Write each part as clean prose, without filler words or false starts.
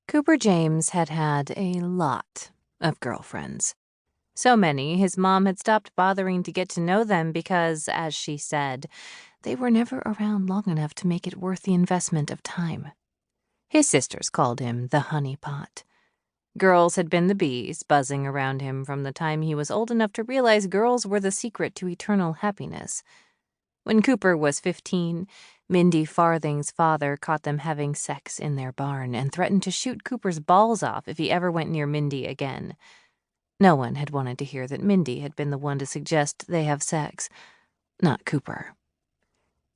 Cooper James had had a lot of girlfriends. So many, his mom had stopped bothering to get to know them because, as she said, they were never around long enough to make it worth the investment of time. His sisters called him the honey pot. Girls had been the bees, buzzing around him from the time he was old enough to realize girls were the secret to eternal happiness. When Cooper was 15, Mindy Farthing's father caught them having sex in their barn and threatened to shoot Cooper's balls off if he ever went near Mindy again. No one had wanted to hear that Mindy had been the one to suggest they have sex, not Cooper.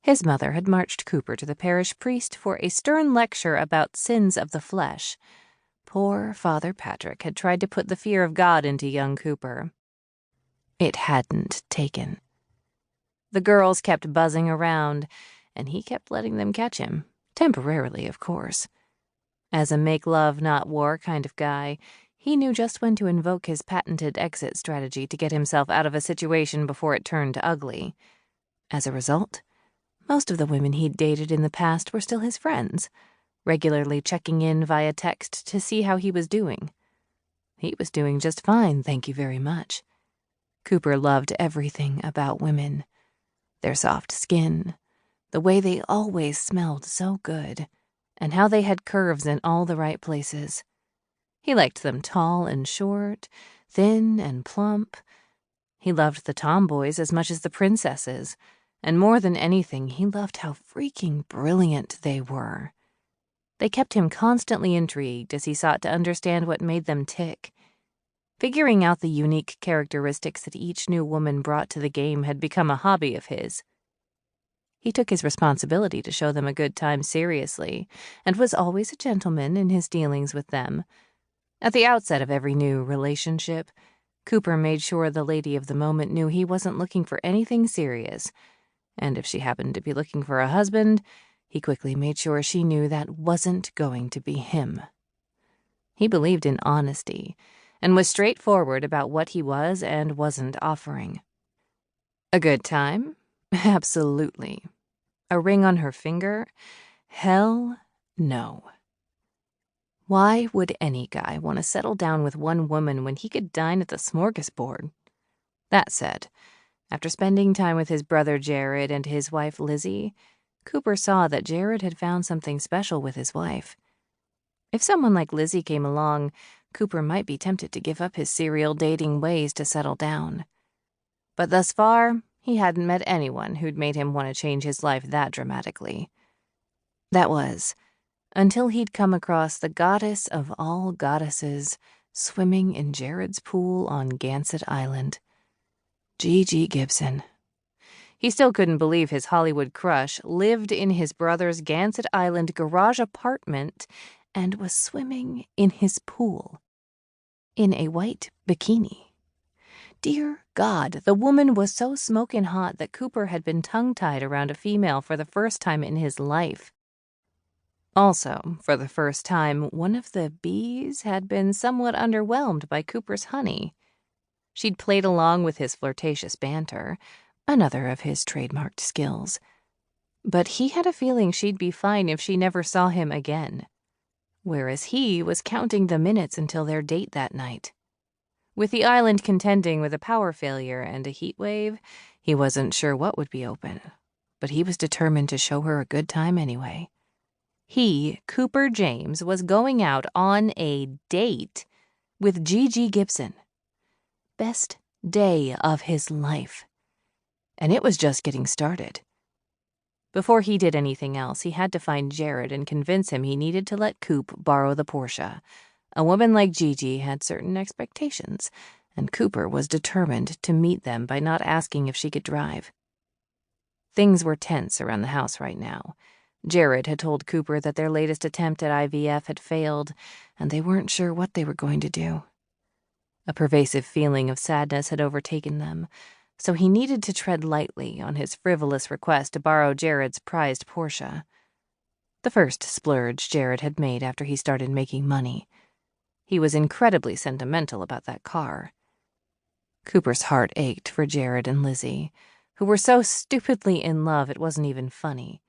His mother had marched Cooper to the parish priest for a stern lecture about sins of the flesh. Poor Father Patrick had tried to put the fear of God into young Cooper. It hadn't taken. The girls kept buzzing around, and he kept letting them catch him, temporarily, of course. As a make-love, not war kind of guy, he knew just when to invoke his patented exit strategy to get himself out of a situation before it turned ugly. As a result, most of the women he'd dated in the past were still his friends, regularly checking in via text to see how he was doing. He was doing just fine, thank you very much. Cooper loved everything about women. Their soft skin, the way they always smelled so good, and how they had curves in all the right places. He liked them tall and short, thin and plump. He loved the tomboys as much as the princesses, and more than anything, he loved how freaking brilliant they were. They kept him constantly intrigued as he sought to understand what made them tick. Figuring out the unique characteristics that each new woman brought to the game had become a hobby of his. He took his responsibility to show them a good time seriously, and was always a gentleman in his dealings with them. At the outset of every new relationship, Cooper made sure the lady of the moment knew he wasn't looking for anything serious, and if she happened to be looking for a husband, he quickly made sure she knew that wasn't going to be him. He believed in honesty, and was straightforward about what he was and wasn't offering. A good time? Absolutely. A ring on her finger? Hell no. Why would any guy want to settle down with one woman when he could dine at the smorgasbord? That said, after spending time with his brother Jared and his wife Lizzie, Cooper saw that Jared had found something special with his wife. If someone like Lizzie came along, Cooper might be tempted to give up his serial dating ways to settle down. But thus far, he hadn't met anyone who'd made him want to change his life that dramatically. That was, until he'd come across the goddess of all goddesses swimming in Jared's pool on Gansett Island. Gigi Gibson. He still couldn't believe his Hollywood crush lived in his brother's Gansett Island garage apartment and was swimming in his pool. In a white bikini. Dear God, the woman was so smoking hot that Cooper had been tongue-tied around a female for the first time in his life. Also, for the first time, one of the bees had been somewhat underwhelmed by Cooper's honey. She'd played along with his flirtatious banter, another of his trademarked skills. But he had a feeling she'd be fine if she never saw him again. Whereas he was counting the minutes until their date that night. With the island contending with a power failure and a heat wave, he wasn't sure what would be open, but he was determined to show her a good time anyway. He, Cooper James, was going out on a date with Gigi Gibson. Best day of his life. And it was just getting started. Before he did anything else, he had to find Jared and convince him he needed to let Coop borrow the Porsche. A woman like Gigi had certain expectations, and Cooper was determined to meet them by not asking if she could drive. Things were tense around the house right now. Jared had told Cooper that their latest attempt at IVF had failed, and they weren't sure what they were going to do. A pervasive feeling of sadness had overtaken them, so he needed to tread lightly on his frivolous request to borrow Jared's prized Porsche. The first splurge Jared had made after he started making money. He was incredibly sentimental about that car. Cooper's heart ached for Jared and Lizzie, who were so stupidly in love it wasn't even funny.